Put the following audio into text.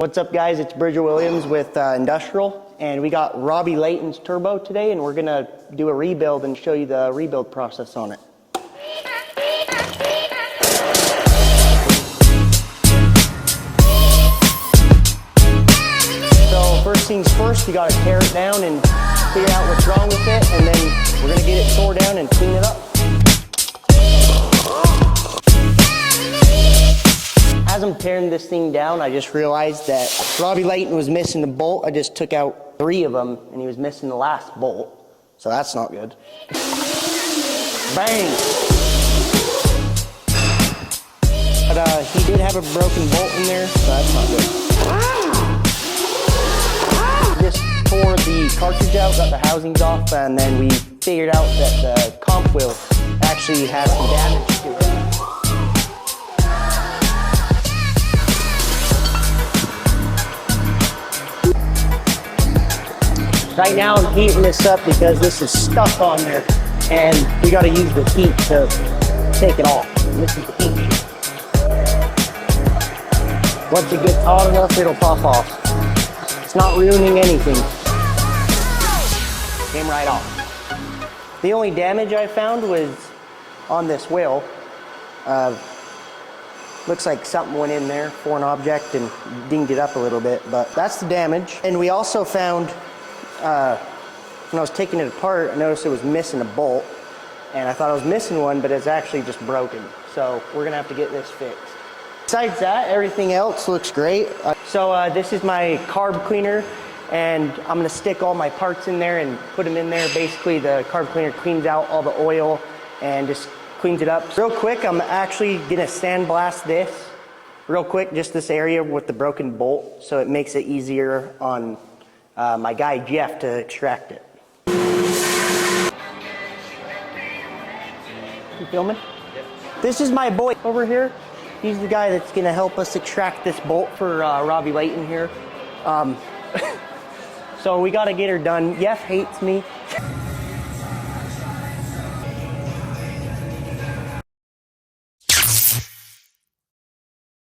What's up, guys? It's Bridger Williams with Industrial, and we got Robby Layton's turbo today, and we're gonna do a rebuild and show you the rebuild process on it. So first things first, you gotta tear it down and figure out what's wrong with it, and then we're gonna get it tore down and clean it up. As I'm tearing this thing down, I just realized that Robby Layton was missing the bolt. I just took out 3 of them, and he was missing the last bolt. So that's not good. Bang! But he did have a broken bolt in there, so that's not good. Just tore the cartridge out, got the housings off, and then we figured out that the comp wheel actually had some damage to it. Right now I'm heating this up because this is stuck on there, and we got to use the heat to take it off. This is the heat. Once it gets hot enough, it'll pop off. It's not ruining anything. Came right off. The only damage I found was on this wheel. Looks like something went in there, foreign object, and dinged it up a little bit, but that's the damage. And we also found when I was taking it apart, I noticed it was missing a bolt, and I thought I was missing one, but it's actually just broken. So we're gonna have to get this fixed. Besides that, everything else looks great. This is my carb cleaner, and I'm gonna stick all my parts in there and put them in there. Basically, the carb cleaner cleans out all the oil and just cleans it up. Real quick, I'm actually gonna sandblast this real quick, just this area with the broken bolt, so it makes it easier on my guy Jeff to extract it. You filming? Yep. This is my boy over here. He's the guy that's gonna help us extract this bolt for Robby Layton here. So we gotta get her done. Jeff hates me